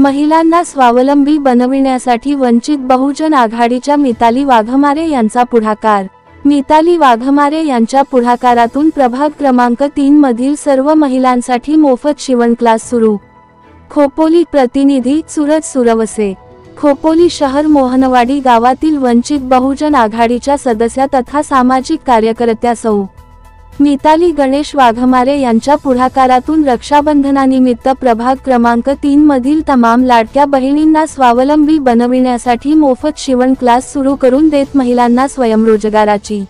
महिलांना स्वावलंबी बनविण्यासाठी वंचित बहुजन आघाडीच्या मिताली वाघमारे यांचा पुढाकार। मिताली वाघमारे यांच्या पुढाकारातून प्रभाग क्रमांक 3 मधील सर्व महिलांसाठी मोफत शिवण क्लास सुरू। खोपोली प्रतिनिधी सूरज सुरवसे। खोपोली शहर मोहनवाडी गावातील वंचित बहुजन आघाडीच्या सदस्या तथा सामाजिक कार्यकर्त्या सौ मिताली गणेश वाघमारे यांच्या पुढाकारातून रक्षाबंधनानिमित्त प्रभाग क्रमांक 3 मधील तमाम लाडक्या बहिणींना स्वावलंबी बनविण्यासाठी मोफत शिवण क्लास सुरू करून देत महिलांना स्वयंरोजगाराची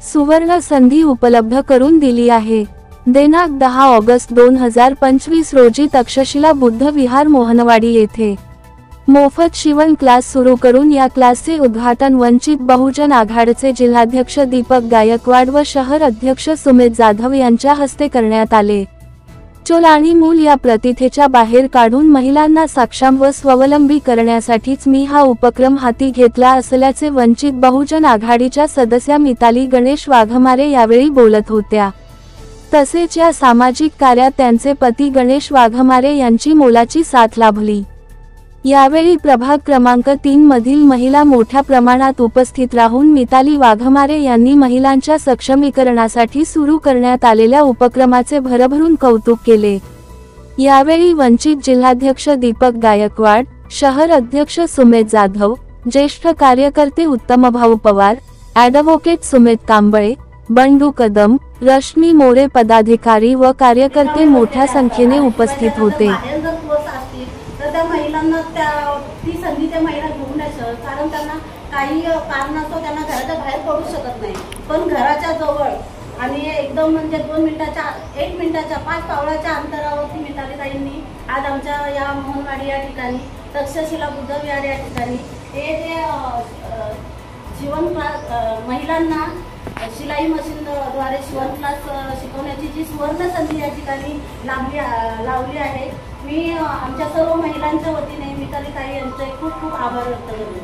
सुवर्ण संधी उपलब्ध करून दिली आहे। दिनांक 10 ऑगस्ट 2025 रोजी तक्षशिला बुद्ध विहार मोहनवाडी येथे मोफत शिवण क्लास सुरू करून या क्लासचे उद्घाटन वंचित बहुजन आघाडीचे जिल्हाध्यक्ष दीपक गायकवाड व शहर अध्यक्ष सुमित जाधव यांच्या हस्ते करण्यात आले। चूल आणि मूल या प्रतिथेच्या बाहेर काढून महिलांना सक्षम व स्वावलंबी करण्यासाठीच मी हा उपक्रम हाती घेतला असल्याचे वंचित बहुजन आघाडीच्या सदस्या मिताली गणेश वाघमारे यावेळी बोलत होत्या। तसेच या सामाजिक कार्यात त्यांचे पती गणेश वाघमारे यांची मोलाची साथ लाभली। यावेळी प्रभाग क्रमांक 3 मधील महिला मोठ्या प्रमाणात उपस्थित राहून मिताली वाघमारे यांनी महिलांच्या सक्षमीकरणासाठी सुरू करण्यात आलेल्या उपक्रमाचे भरभरून कौतुक केले। यावेळी वंचित जिल्हाध्यक्ष दीपक गायकवाड, शहर अध्यक्ष सुमित जाधव, ज्येष्ठ कार्यकर्ते उत्तमभाऊ पवार, ॲडव्होकेट सुमित कांबळे, बंडू कदम, रश्मी मोरे पदाधिकारी व कार्यकर्ते मोठ्या संख्येने उपस्थित होते। त्या महिलांना ती संधी त्या महिला घेऊन नाही शकत, कारण त्यांना काही कारणास्तव त्यांना घराच्या बाहेर पडू शकत नाही। पण घराच्या जवळ आणि एकदम म्हणजे 2 मिनिटाच्या 1 मिनिटाच्या 5 पावलाच्या अंतरावरती मिताली ताईंनी आज आमच्या या मोहनवाडी या ठिकाणी तक्षशिला बुद्ध विहार या ठिकाणी हे जे शिवण क्लास महिलांना शिलाई मशीनद्वारे शिवण क्लास शिकवण्याची जी सुवर्ण संधी या ठिकाणी लावली आहे। मी आमच्या सर्व महिलांच्या वतीने मिताली ताई यांचे खूप खूप आभार व्यक्त करतो।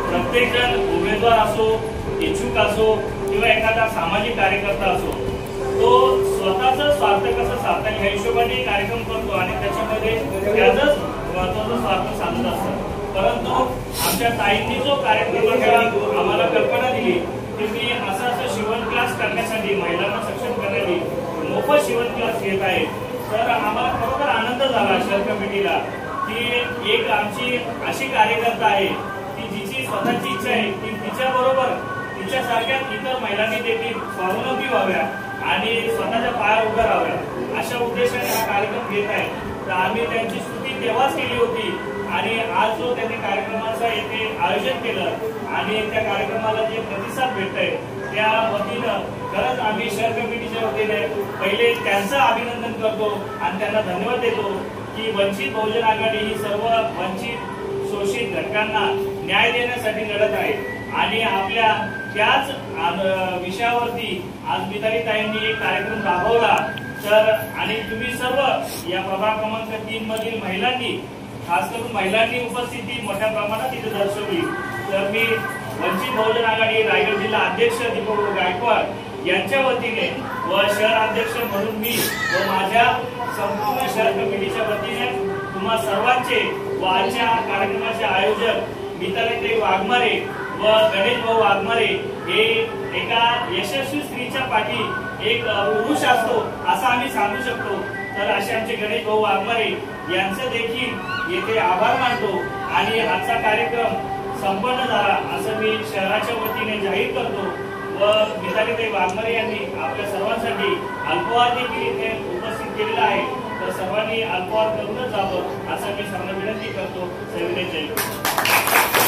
प्रत्येक जण उमेदवार असो, इच्छुक असो किंवा एखादा सामाजिक कार्यकर्ता असो, तो स्वतःचा स्वार्थ कसा साधता ह्या हिशोबाने कार्यक्रम करतो आणि त्याच्यामध्ये त्याचाच महत्त्वाचा स्वार्थ साधत असतात। परंतु आमच्या ताईंनी जो कार्यक्रम आम्हाला कल्पना दिली की मी असं शिवण क्लास करण्यासाठी महिलांना सक्षम करण्यासाठी मोफत शिवण क्लास घेत आहे, तर आम्हाला खरोखर आनंद झाला शहर कमिटीला की एक आमची अशी कार्यकर्ता आहे की जिची स्वतःची इच्छा आहे की तिच्याबरोबर तिच्यासारख्या इतर महिलांनी देखील स्वावलंबी व्हाव्या आणि स्वतःच्या पायावर उभ्या राहाव्या अशा उद्देशाने हा कार्यक्रम घेत आहे। तर आम्ही त्यांची स्तुती तेव्हाच केली होती आणि आज जो त्यांनी कार्यक्रमाचा येथे आयोजन केलं आणि त्या कार्यक्रमाला जे प्रतिसाद भेटतंय त्या वतीनं खरंच आम्ही शहर कमिटीच्या वतीने पहिले त्यांचं अभिनंदन करतो आणि त्यांना धन्यवाद देतो की वंचित बहुजन आघाडी ही सर्व वंचित शोषित घटकांना न्याय देण्यासाठी लढत आहे आणि आपल्या त्याच विषयावरती आज मिताली ताईंनी एक कार्यक्रम राबवला। तर आणि तुम्ही सर्व या प्रभाग क्रमांक 3 मधील महिलांनी, खास करून महिलांनी उपस्थिती मोठ्या प्रमाणात इथे दर्शवली। तर मी वंचित बहुजन आघाडी रायगड जिल्हा अध्यक्ष दीपक गायकवाड यांच्या वतीने व शहर अध्यक्ष म्हणून मी व माझ्या संपूर्ण शहर कमिटीच्या वतीने तुम्हा सर्वांचे व आजच्या कार्यक्रमाचे आयोजक मिताली वाघमारे व गणेश भाऊ वाघमारे हे एका यशस्वी स्त्रीच्या पाठी एक पुरुष असतो असं आम्ही सांगू शकतो। तर असे आमचे गणेश भाऊ वाघमारे यांचे देखील येथे आभार मानतो आणि आजचा कार्यक्रम संपन्न झाला असं मी शहराच्या वतीने जाहीर करतो व मिताली वाघमारे यांनी आपल्या सर्वांसाठी अल्पहार देखील इथे उपस्थित केलेला आहे। तर सर्वांनी अल्पहार करूनच जावं असं मी सर्वांना विनंती करतो। सविनय जय।